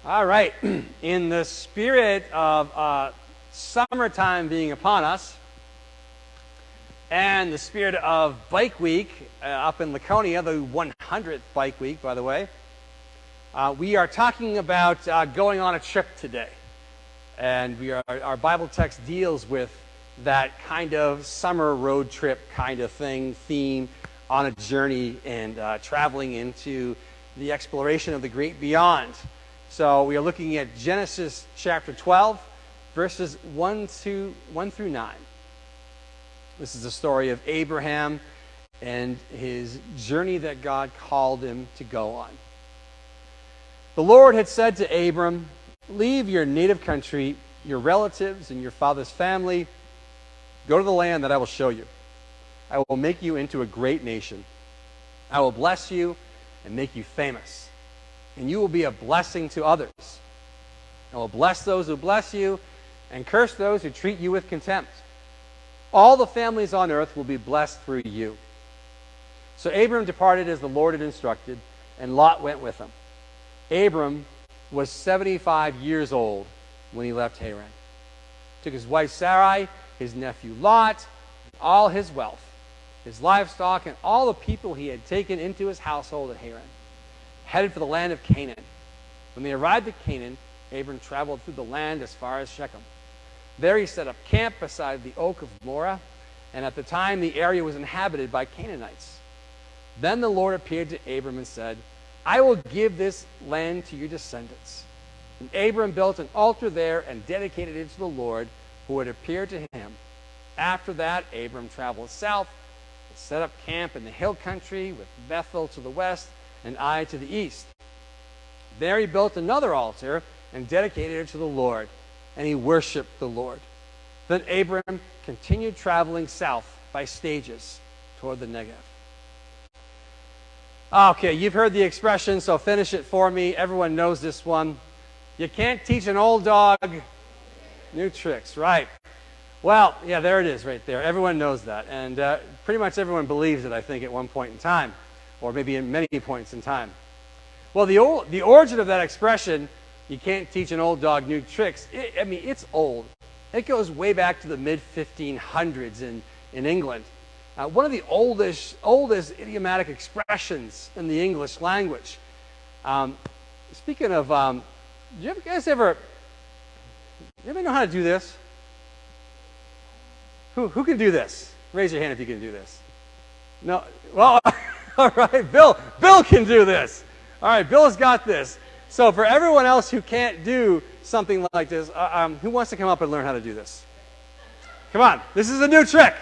All right. In the spirit of summertime being upon us, and the spirit of Bike Week up in Laconia, the 100th Bike Week, by the way, we are talking about going on a trip today. And our Bible text deals with that kind of summer road trip kind of theme on a journey and traveling into the exploration of the great beyond. So we are looking at Genesis chapter 12, verses 1 through 9. This is the story of Abraham and his journey that God called him to go on. The Lord had said to Abram, "Leave your native country, your relatives, and your father's family. Go to the land that I will show you. I will make you into a great nation. I will bless you and make you famous. And you will be a blessing to others. I will bless those who bless you and curse those who treat you with contempt. All the families on earth will be blessed through you." So Abram departed as the Lord had instructed, and Lot went with him. Abram was 75 years old when he left Haran. Took his wife Sarai, his nephew Lot, all his wealth, his livestock, and all the people he had taken into his household at Haran, headed for the land of Canaan. When they arrived at Canaan, Abram traveled through the land as far as Shechem. There he set up camp beside the oak of Moreh, and at the time the area was inhabited by Canaanites. Then the Lord appeared to Abram and said, "I will give this land to your descendants." And Abram built an altar there and dedicated it to the Lord who had appeared to him. After that, Abram traveled south and set up camp in the hill country with Bethel to the west and Ai to the east. There he built another altar and dedicated it to the Lord, and he worshipped the Lord. Then Abram continued traveling south by stages toward the Negev. Okay, you've heard the expression, so finish it for me. Everyone knows this one. You can't teach an old dog new tricks, right? Well, yeah, there it is right there. Everyone knows that. And pretty much everyone believes it, I think, at one point in time, or maybe in many points in time. Well, the origin of that expression, you can't teach an old dog new tricks, it's old. It goes way back to the mid-1500s in England. One of the oldest idiomatic expressions in the English language. Speaking of, do you guys ever know how to do this? Who can do this? Raise your hand if you can do this. No? Well, all right, Bill can do this. All right, Bill's got this. So for everyone else who can't do something like this, who wants to come up and learn how to do this? Come on, this is a new trick.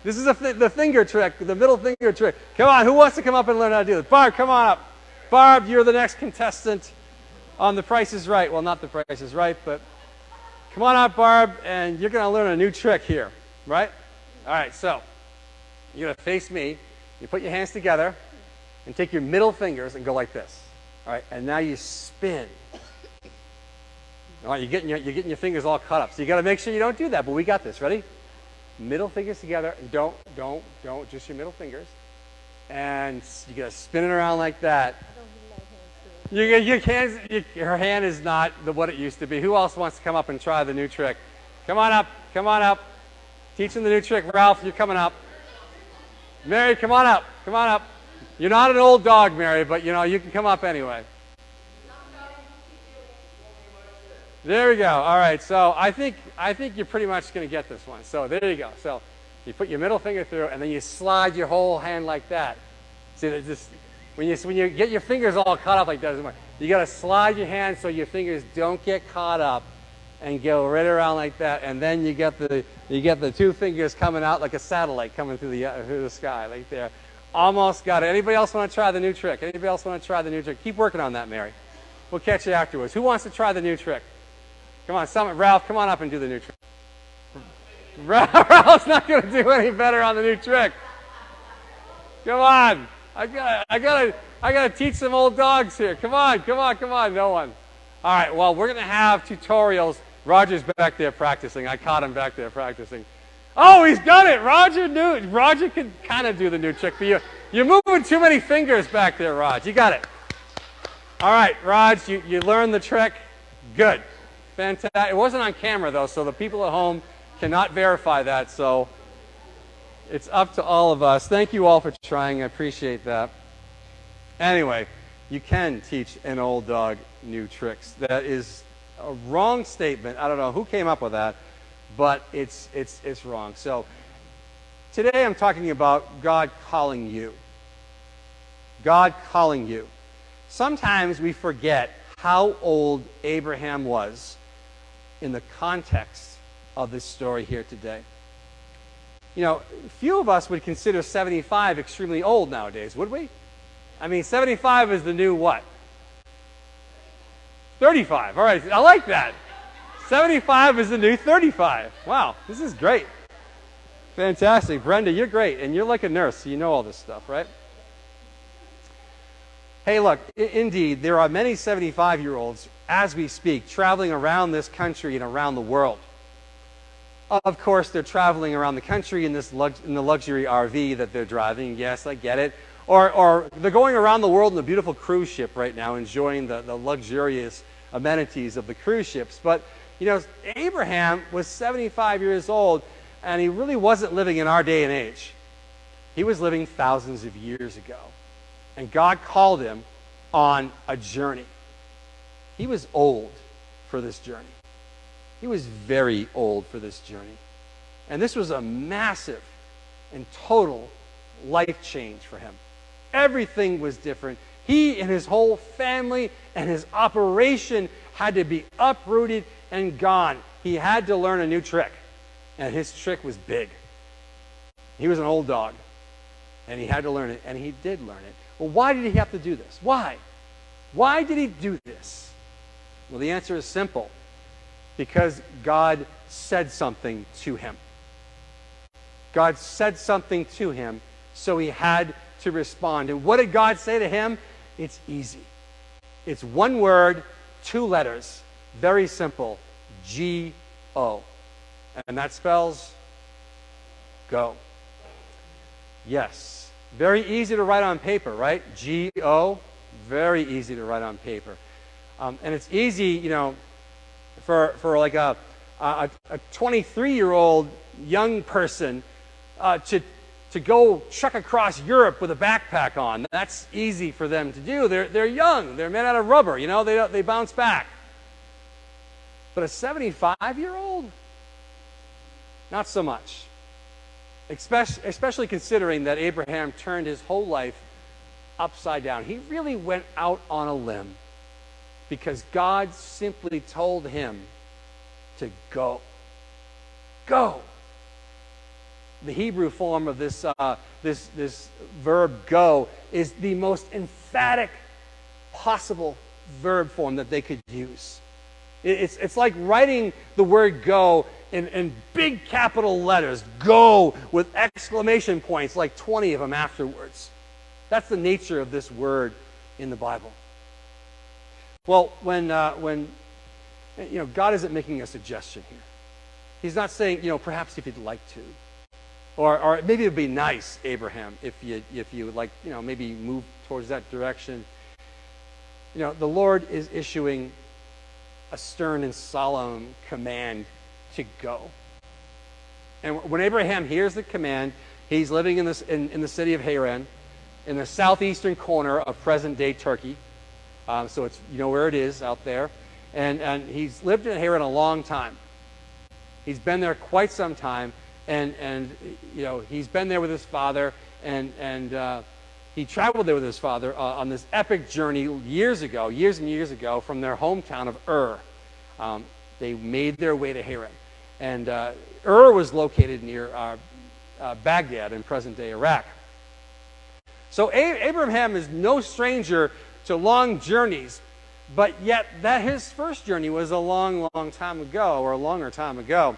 This is the finger trick, the middle finger trick. Come on, who wants to come up and learn how to do this? Barb, come on up. Barb, you're the next contestant on The Price is Right. Well, not The Price is Right, but come on up, Barb, and you're going to learn a new trick here, right? All right, so you're going to face me. You put your hands together and take your middle fingers and go like this. All right, and now you spin. All right, you're getting your fingers all cut up. So you got to make sure you don't do that, but we got this. Ready? Middle fingers together. Don't, just your middle fingers. And you got to spin it around like that. Her hand is not what it used to be. Who else wants to come up and try the new trick? Come on up. Teaching the new trick. Ralph, you're coming up. Mary, come on up. You're not an old dog, Mary, but you can come up anyway. There we go. All right, so I think you're pretty much going to get this one. So there you go. So you put your middle finger through, and then you slide your whole hand like that. See, when you get your fingers all caught up like that, you got to slide your hand so your fingers don't get caught up, and go right around like that. And then you get the two fingers coming out like a satellite coming through the sky, like there. Almost got it. Anybody else want to try the new trick? Keep working on that, Mary. We'll catch you afterwards. Who wants to try the new trick? Come on, Ralph, come on up and do the new trick. Ralph's not going to do any better on the new trick. Come on. I gotta teach some old dogs here. Come on. No one. All right, well, we're going to have tutorials. Roger's back there practicing. I caught him back there practicing. Oh, he's done it. Roger can kind of do the new trick for you. You're moving too many fingers back there, Raj. You got it. All right, Raj, you learned the trick. Good. Fantastic. It wasn't on camera, though, so the people at home cannot verify that, so it's up to all of us. Thank you all for trying. I appreciate that. Anyway, you can teach an old dog new tricks. That is a wrong statement. I don't know who came up with that, but it's wrong. So today I'm talking about God calling you. God calling you. Sometimes we forget how old Abraham was in the context of this story here today. You know, few of us would consider 75 extremely old nowadays, would we? I mean, 75 is the new what? 35. All right, I like that. 75 is the new 35. Wow, this is great. Fantastic. Brenda, you're great, and you're like a nurse, so you know all this stuff, right? Hey, look, indeed, there are many 75-year-olds, as we speak, traveling around this country and around the world. Of course, they're traveling around the country in the luxury RV that they're driving. Yes, I get it. Or they're going around the world in a beautiful cruise ship right now, enjoying the luxurious amenities of the cruise ships. But, you know, Abraham was 75 years old, and he really wasn't living in our day and age. He was living thousands of years ago. And God called him on a journey. He was old for this journey. He was very old for this journey. And this was a massive and total life change for him. Everything was different. He and his whole family and his operation had to be uprooted and gone. He had to learn a new trick. And his trick was big. He was an old dog. And he had to learn it. And he did learn it. Well, why did he have to do this? Why? Why did he do this? Well, the answer is simple. Because God said something to him. God said something to him, so he had to respond. And what did God say to him? It's easy. It's one word, two letters. Very simple. G-O. And that spells go. Yes. Very easy to write on paper, right? G-O. Very easy to write on paper. And it's easy, you know, for like a 23-year-old young person to go truck across Europe with a backpack on. That's easy for them to do. They're young. They're made out of rubber. You know, they bounce back. But a 75-year-old, not so much. Especially considering that Abraham turned his whole life upside down. He really went out on a limb because God simply told him to go. Go. The Hebrew form of this verb go is the most emphatic possible verb form that they could use. It's like writing the word go in big capital letters, go, with exclamation points, like 20 of them afterwards. That's the nature of this word in the Bible. Well, when you know, God isn't making a suggestion here. He's not saying, you know, perhaps if you'd like to. Or maybe it would be nice, Abraham, if you would like, you know, maybe move towards that direction. You know, the Lord is issuing a stern and solemn command to go. And when Abraham hears the command, he's living in the city of Haran, in the southeastern corner of present-day Turkey. So it's, you know where it is, out there. And he's lived in Haran a long time. He's been there quite some time. And you know, he's been there with his father, and he traveled there with his father on this epic journey years and years ago, from their hometown of Ur. They made their way to Haran. And Ur was located near Baghdad in present-day Iraq. So Abraham is no stranger to long journeys, but yet that his first journey was a long, long time ago, or a longer time ago.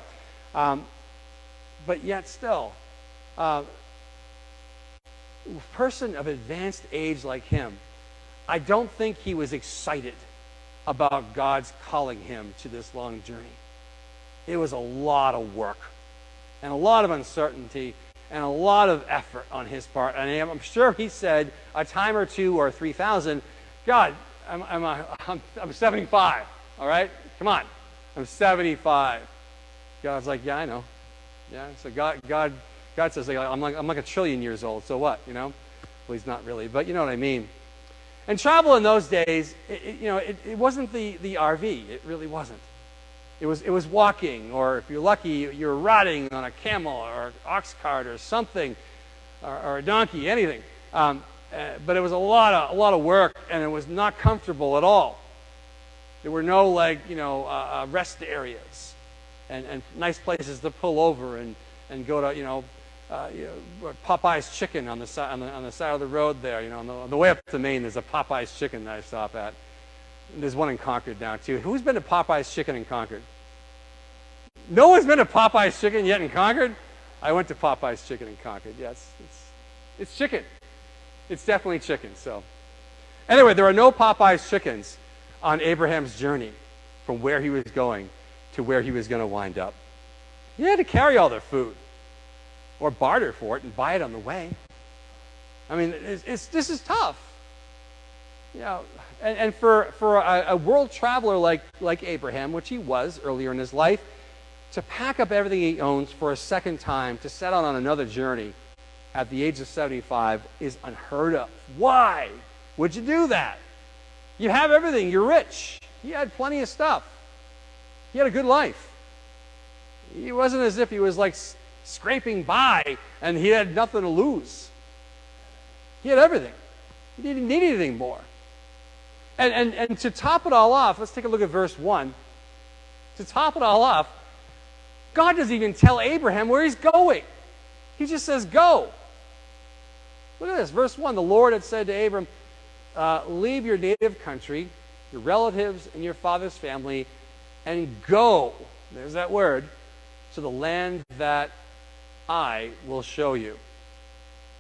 But yet still, a person of advanced age like him, I don't think he was excited about God's calling him to this long journey. It was a lot of work and a lot of uncertainty and a lot of effort on his part. And I'm sure he said a time or two or 3,000, God, I'm 75. all right? Come on. I'm 75. God's like, yeah, I know. Yeah, so God says, like, I'm like a trillion years old, so what, you know? Well, he's not really, but you know what I mean. And travel in those days, it wasn't the RV. It really wasn't. It was walking, or if you're lucky, you're riding on a camel or an ox cart or something, or a donkey, anything. But it was a lot of work, and it was not comfortable at all. There were no rest areas, and nice places to pull over and go to Popeye's Chicken on the side of the road there. On the way up to Maine, there's a Popeye's Chicken that I stop at. And there's one in Concord now too. Who's been to Popeye's Chicken in Concord? No one's been to Popeye's Chicken yet in Concord? I went to Popeye's Chicken in Concord. Yes, it's chicken. It's definitely chicken. So, anyway, there are no Popeye's Chickens on Abraham's journey from where he was going to where he was going to wind up. He had to carry all their food, or barter for it and buy it on the way. I mean, this is tough. And for a world traveler like Abraham, which he was earlier in his life, to pack up everything he owns for a second time to set out on another journey at the age of 75 is unheard of. Why would you do that? You have everything. You're rich. He had plenty of stuff. He had a good life. He wasn't as if he was like scraping by and he had nothing to lose. He had everything. He didn't need anything more. And to top it all off, let's take a look at verse 1. To top it all off, God doesn't even tell Abraham where he's going. He just says, go. Look at this, verse 1. The Lord had said to Abram, leave your native country, your relatives, and your father's family, and go, there's that word, to the land that I will show you.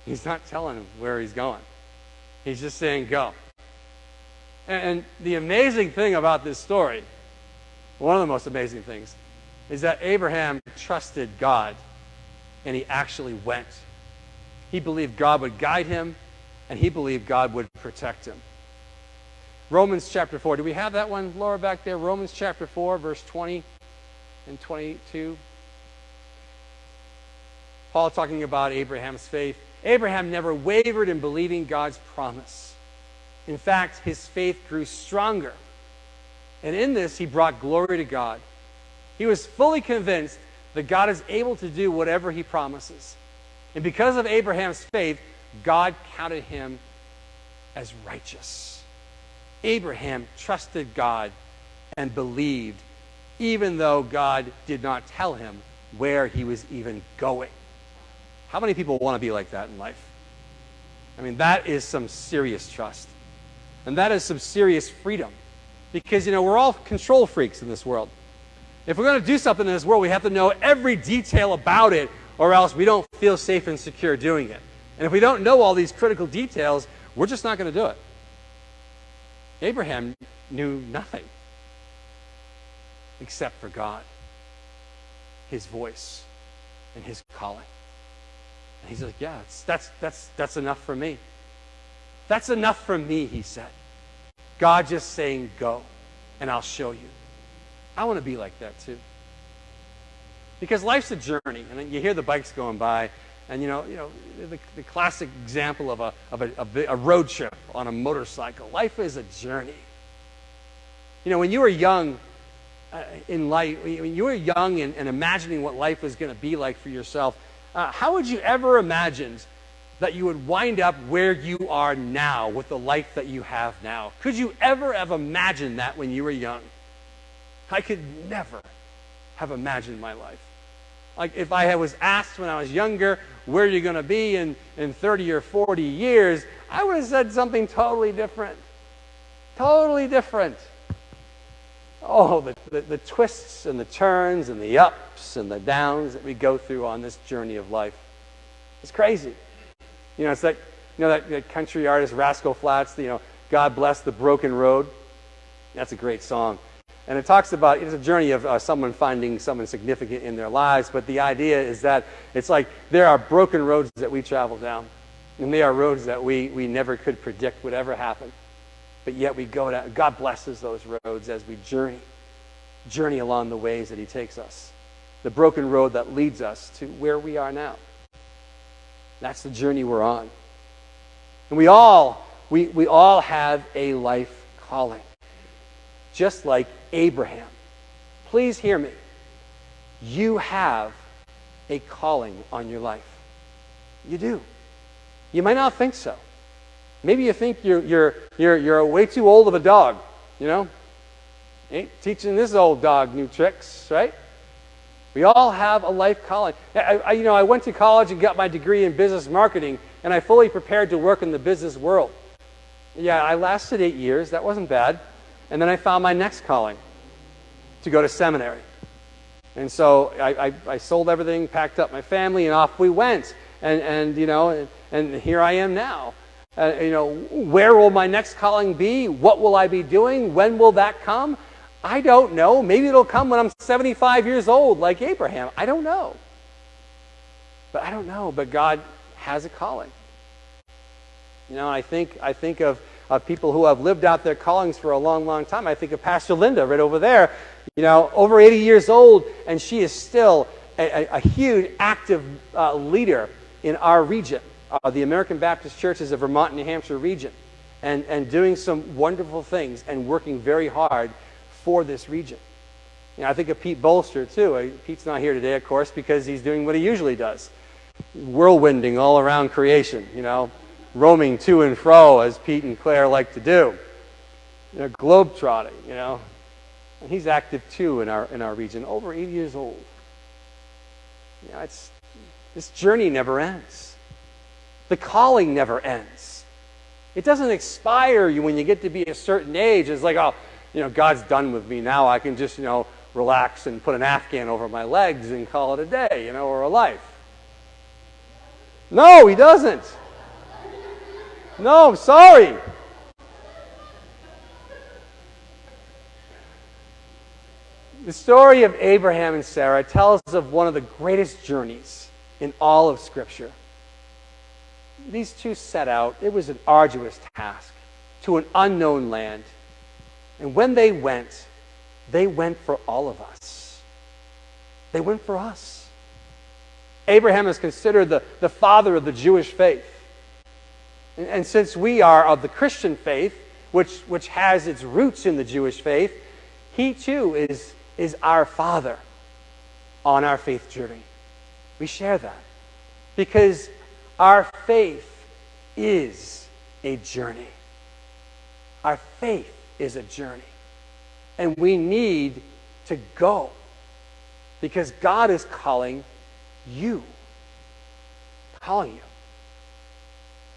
He's not telling him where he's going. He's just saying, go. And the amazing thing about this story, one of the most amazing things, is that Abraham trusted God, and he actually went. He believed God would guide him, and he believed God would protect him. Romans chapter 4. Do we have that one, Laura, back there? Romans chapter 4, verse 20 and 22. Paul talking about Abraham's faith. Abraham never wavered in believing God's promise. In fact, his faith grew stronger. And in this, he brought glory to God. He was fully convinced that God is able to do whatever he promises. And because of Abraham's faith, God counted him as righteous. Abraham trusted God and believed, even though God did not tell him where he was even going. How many people want to be like that in life? I mean, that is some serious trust. And that is some serious freedom. Because, we're all control freaks in this world. If we're going to do something in this world, we have to know every detail about it, or else we don't feel safe and secure doing it. And if we don't know all these critical details, we're just not going to do it. Abraham knew nothing except for God, his voice, and his calling. And he's like, yeah, that's enough for me. That's enough for me, he said. God just saying, go, and I'll show you. I want to be like that too. Because life's a journey, and then you hear the bikes going by, and the classic example of a road trip on a motorcycle. Life is a journey. When you were young in life, when you were young and imagining what life was going to be like for yourself, how would you ever imagine that you would wind up where you are now with the life that you have now? Could you ever have imagined that when you were young? I could never have imagined my life. Like if I was asked when I was younger, where are you going to be in 30 or 40 years, I would have said something totally different. Totally different. Oh, the twists and the turns and the ups and the downs that we go through on this journey of life. It's crazy. It's like, that country artist Rascal Flatts, God Bless the Broken Road. That's a great song. And it talks about, it's a journey of someone finding someone significant in their lives, but the idea is that it's like there are broken roads that we travel down, and they are roads that we never could predict would ever happen. But yet we go down. God blesses those roads as we journey along the ways that he takes us. The broken road that leads us to where we are now. That's the journey we're on. And we all have a life calling. Just like Abraham. Please hear me. You have a calling on your life. You do. You might not think so. Maybe you think you're way too old of a dog, you know? Ain't teaching this old dog new tricks, right? We all have a life calling. I went to college and got my degree in business marketing, and I fully prepared to work in the business world. Yeah, I lasted 8 years. That wasn't bad. And then I found my next calling, to go to seminary. And so I sold everything, packed up my family, and off we went. And here I am now. Where will my next calling be? What will I be doing? When will that come? I don't know. Maybe it'll come when I'm 75 years old, like Abraham. I don't know. But God has a calling. I think of people who have lived out their callings for a long, long time. I think of Pastor Linda right over there, over 80 years old, and she is still a huge, active leader in our region, the American Baptist Churches of Vermont and New Hampshire region, and doing some wonderful things and working very hard for this region. I think of Pete Bolster, too. Pete's not here today, of course, because he's doing what he usually does, whirlwinding all around creation, roaming to and fro, as Pete and Claire like to do. Globetrotting, And he's active, too, in our region, over 80 years old. This journey never ends. The calling never ends. It doesn't expire when you get to be a certain age. It's like, God's done with me now. I can just, relax and put an Afghan over my legs and call it a day, or a life. No, he doesn't. No, I'm sorry. The story of Abraham and Sarah tells us of one of the greatest journeys in all of Scripture. These two set out. It was an arduous task to an unknown land. And when they went for all of us. They went for us. Abraham is considered the father of the Jewish faith. And since we are of the Christian faith, which has its roots in the Jewish faith, he too is our father on our faith journey. We share that. Because our faith is a journey. Our faith is a journey. And we need to go. Because God is calling you. Calling you.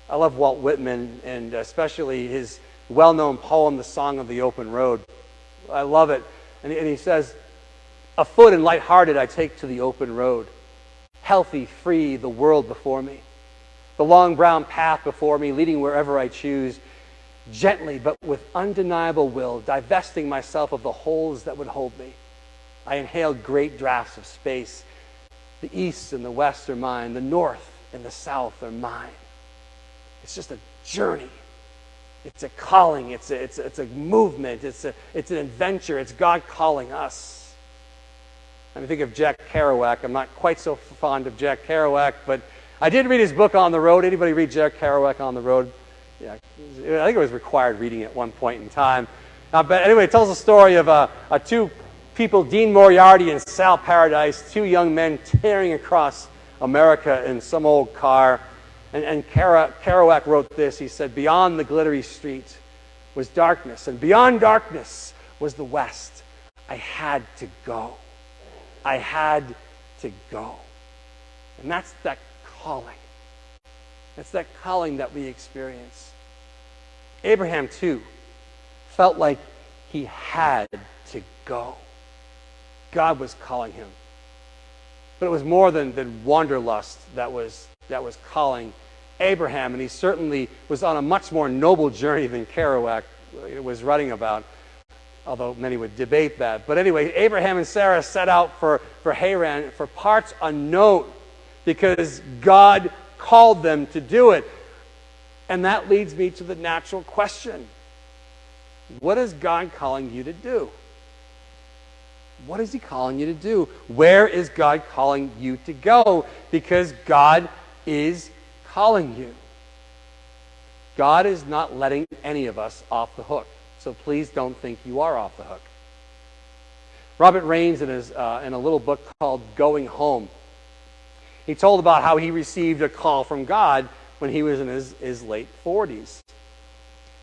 I love Walt Whitman, and especially his well-known poem, The Song of the Open Road. I love it. And he says, "Afoot and lighthearted I take to the open road. Healthy, free, the world before me. The long brown path before me, leading wherever I choose. Gently, but with undeniable will, divesting myself of the holes that would hold me. I inhale great draughts of space. The east and the west are mine. The north and the south are mine." It's just a journey. It's a calling. It's a movement. It's an adventure. It's God calling us. I think of Jack Kerouac. I'm not quite so fond of Jack Kerouac, but I did read his book On the Road. Anybody read Jack Kerouac On the Road? Yeah, I think it was required reading at one point in time. But anyway, it tells the story of two people, Dean Moriarty and Sal Paradise, two young men tearing across America in some old car. And Kerouac wrote this. He said, "Beyond the glittery street was darkness, and beyond darkness was the west. I had to go. I had to go." And that's that calling. That's that calling that we experience. Abraham, too, felt like he had to go. God was calling him. But it was more than wanderlust that was calling Abraham, and he certainly was on a much more noble journey than Kerouac was writing about, although many would debate that. But anyway, Abraham and Sarah set out for Haran for parts unknown because God called them to do it. And that leads me to the natural question. What is God calling you to do? What is he calling you to do? Where is God calling you to go? Because God is calling you. God is not letting any of us off the hook. So please don't think you are off the hook. Robert Raines, in a little book called Going Home, he told about how he received a call from God when he was in his late 40s.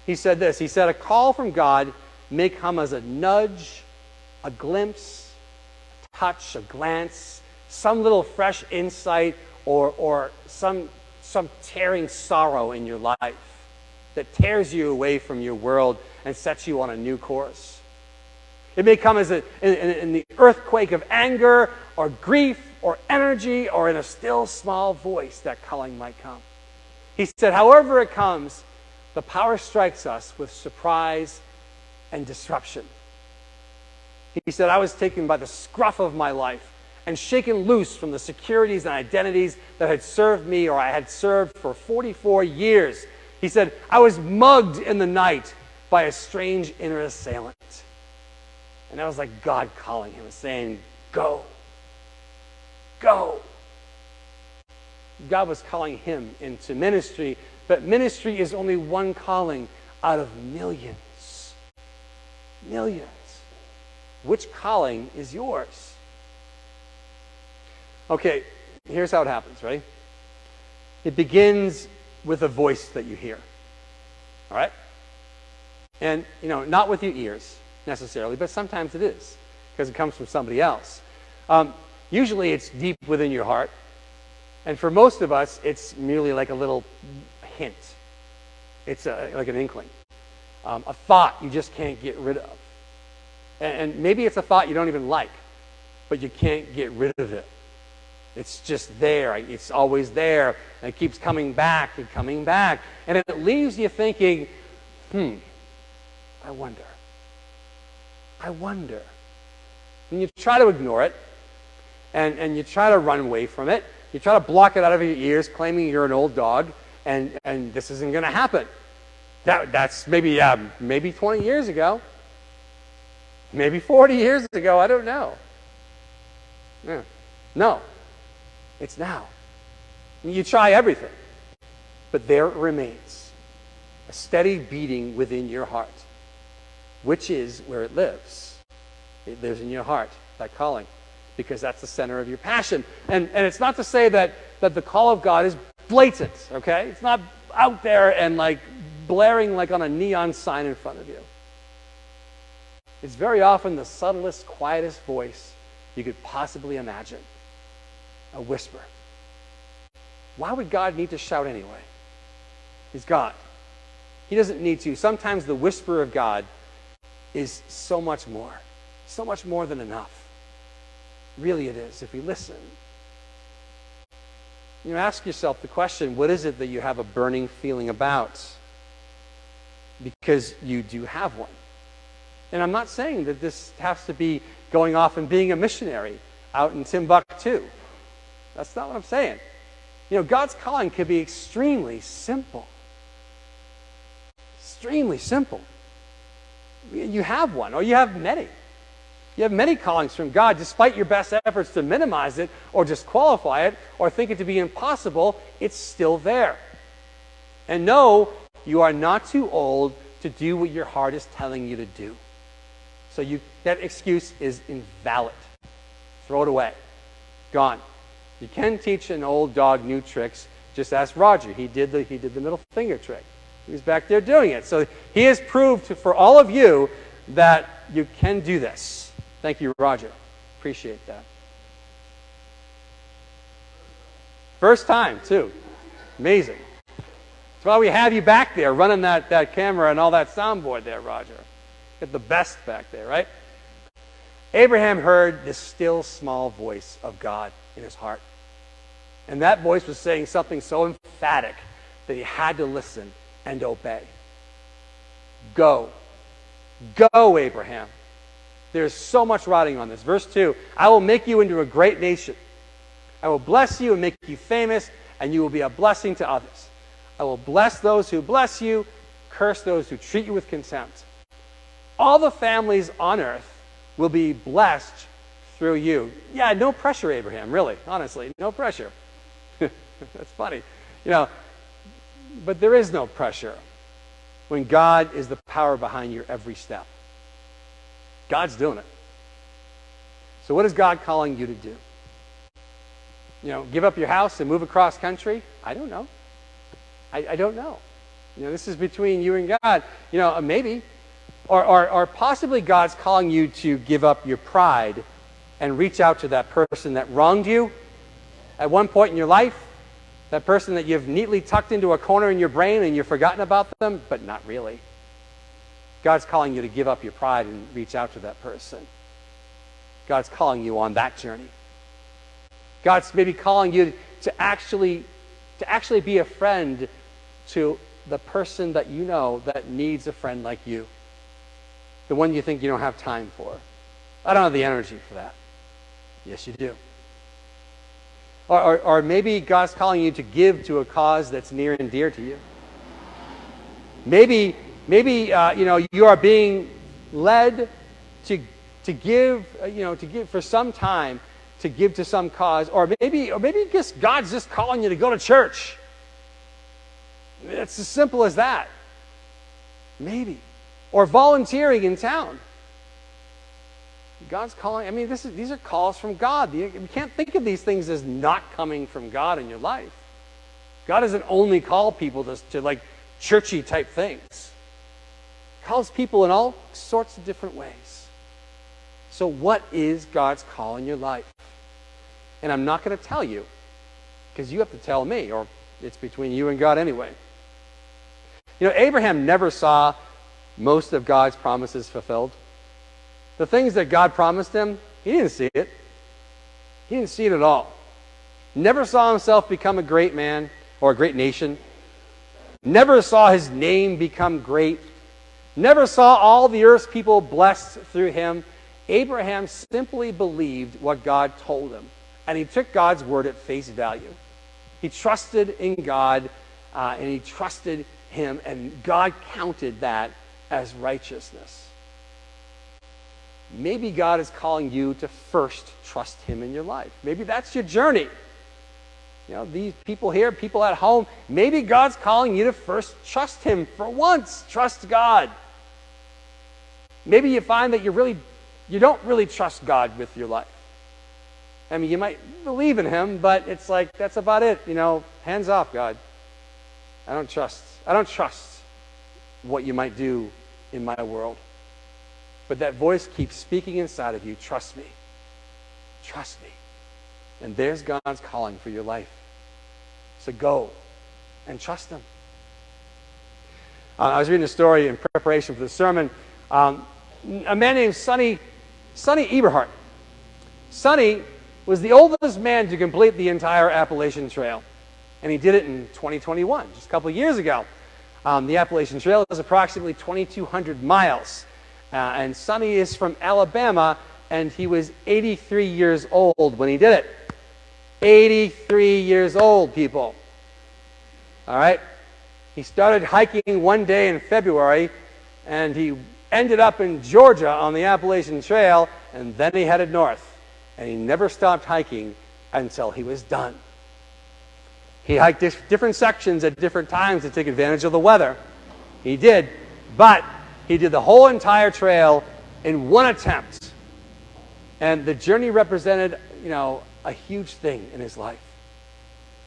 He said this, he said, a call from God may come as a nudge, a glimpse, a touch, a glance, some little fresh insight, or some tearing sorrow in your life that tears you away from your world and sets you on a new course. It may come as in the earthquake of anger or grief or energy, or in a still small voice that calling might come. He said, however it comes, the power strikes us with surprise and disruption. He said, I was taken by the scruff of my life and shaken loose from the securities and identities that had served me, or I had served for 44 years. He said, I was mugged in the night by a strange inner assailant. And that was like God calling him and saying, go. Go. God was calling him into ministry, but ministry is only one calling out of millions. Millions. Which calling is yours? Okay, here's how it happens, right? It begins with a voice that you hear. All right? And, not with your ears necessarily, but sometimes it is, because it comes from somebody else. Usually it's deep within your heart. And for most of us, it's merely like a little hint. It's like an inkling. A thought you just can't get rid of. And maybe it's a thought you don't even like, but you can't get rid of it. It's just there. It's always there. And it keeps coming back and coming back. And it leaves you thinking, I wonder. And you try to ignore it, and you try to run away from it. You try to block it out of your ears, claiming you're an old dog, and this isn't going to happen. That's maybe 20 years ago. Maybe 40 years ago, I don't know. Yeah. No, it's now. You try everything, but there it remains, a steady beating within your heart, which is where it lives. It lives in your heart, that calling, because that's the center of your passion. And it's not to say that the call of God is blatant, okay? It's not out there and like blaring like on a neon sign in front of you. It's very often the subtlest, quietest voice you could possibly imagine. A whisper. Why would God need to shout anyway? He's God. He doesn't need to. Sometimes the whisper of God is so much more than enough. Really it is, if we listen. Ask yourself the question, what is it that you have a burning feeling about? Because you do have one. And I'm not saying that this has to be going off and being a missionary out in Timbuktu. That's not what I'm saying. God's calling can be extremely simple. Extremely simple. You have one, or you have many. You have many callings from God, despite your best efforts to minimize it, or disqualify it, or think it to be impossible, it's still there. And no, you are not too old to do what your heart is telling you to do. So that excuse is invalid. Throw it away. Gone. You can teach an old dog new tricks. Just ask Roger. He did the middle finger trick. He was back there doing it. So he has proved for all of you that you can do this. Thank you, Roger. Appreciate that. First time, too. Amazing. That's why we have you back there running that camera and all that soundboard there, Roger. Get the best back there, right? Abraham heard this still small voice of God in his heart. And that voice was saying something so emphatic that he had to listen and obey. Go. Go, Abraham. There's so much writing on this. Verse 2, I will make you into a great nation. I will bless you and make you famous, and you will be a blessing to others. I will bless those who bless you, curse those who treat you with contempt. All the families on earth will be blessed through you. Yeah, no pressure, Abraham, really, honestly, no pressure. That's funny. But there is no pressure when God is the power behind your every step. God's doing it. So what is God calling you to do? Give up your house and move across country? I don't know. I don't know. This is between you and God. Maybe. Or possibly God's calling you to give up your pride and reach out to that person that wronged you at one point in your life, that person that you've neatly tucked into a corner in your brain and you've forgotten about them, but not really. God's calling you to give up your pride and reach out to that person. God's calling you on that journey. God's maybe calling you to actually be a friend to the person that you know that needs a friend like you. The one you think you don't have time for. I don't have the energy for that. Yes, you do. Or maybe God's calling you to give to a cause that's near and dear to you. Maybe you are being led to give for some time, to give to some cause, or maybe just God's just calling you to go to church. It's as simple as that. Maybe. Or volunteering in town. God's calling. These are calls from God. You can't think of these things as not coming from God in your life. God doesn't only call people to like churchy type things. He calls people in all sorts of different ways. So what is God's call in your life? And I'm not going to tell you, because you have to tell me, or it's between you and God anyway. Abraham never saw most of God's promises fulfilled. The things that God promised him, he didn't see it. He didn't see it at all. Never saw himself become a great man or a great nation. Never saw his name become great. Never saw all the earth's people blessed through him. Abraham simply believed what God told him, and he took God's word at face value. He trusted in God, and he trusted him, and God counted that as righteousness. Maybe God is calling you to first trust him in your life. Maybe that's your journey. These people here, people at home, maybe God's calling you to first trust him for once. Trust God. Maybe you find that you don't really trust God with your life. You might believe in him, but it's like, that's about it. Hands off, God. I don't trust what you might do in my world. But that voice keeps speaking inside of you. Trust me. Trust me. And there's God's calling for your life. So go and trust him. I was reading a story in preparation for the sermon. A man named Sonny Eberhardt. Sonny was the oldest man to complete the entire Appalachian Trail. And he did it in 2021, just a couple of years ago. The Appalachian Trail is approximately 2,200 miles. And Sonny is from Alabama, and he was 83 years old when he did it. 83 years old, people. All right? He started hiking one day in February, and he ended up in Georgia on the Appalachian Trail, and then he headed north. And he never stopped hiking until he was done. He hiked different sections at different times to take advantage of the weather. He did, but he did the whole entire trail in one attempt. And the journey represented, a huge thing in his life.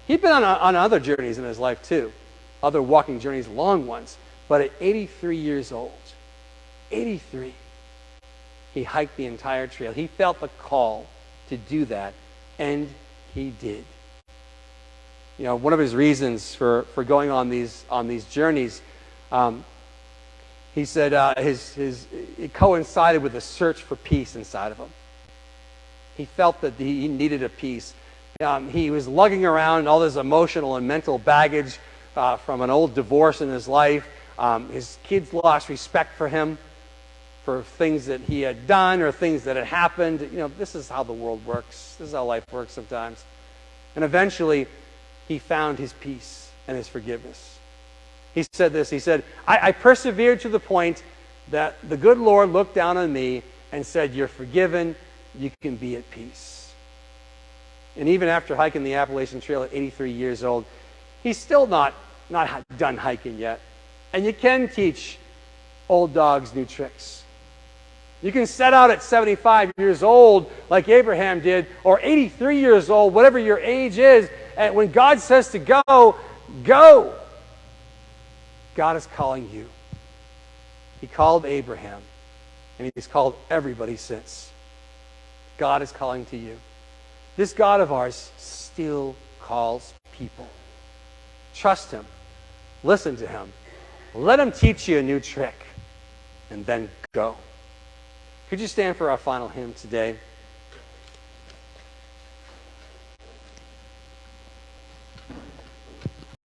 He'd been on other journeys in his life too, other walking journeys, long ones. But at 83 years old, 83, he hiked the entire trail. He felt the call to do that, and he did. One of his reasons for going on these journeys, he said it coincided with a search for peace inside of him. He felt that he needed a peace. He was lugging around all this emotional and mental baggage from an old divorce in his life. His kids lost respect for him for things that he had done or things that had happened. This is how the world works. This is how life works sometimes. And eventually, he found his peace and his forgiveness. He said this. He said, I persevered to the point that the good Lord looked down on me and said, you're forgiven, you can be at peace. And even after hiking the Appalachian Trail at 83 years old, he's still not done hiking yet. And you can teach old dogs new tricks. You can set out at 75 years old like Abraham did, or 83 years old, whatever your age is, and when God says to go, go. God is calling you. He called Abraham, and he's called everybody since. God is calling to you. This God of ours still calls people. Trust him. Listen to him. Let him teach you a new trick, and then go. Could you stand for our final hymn today?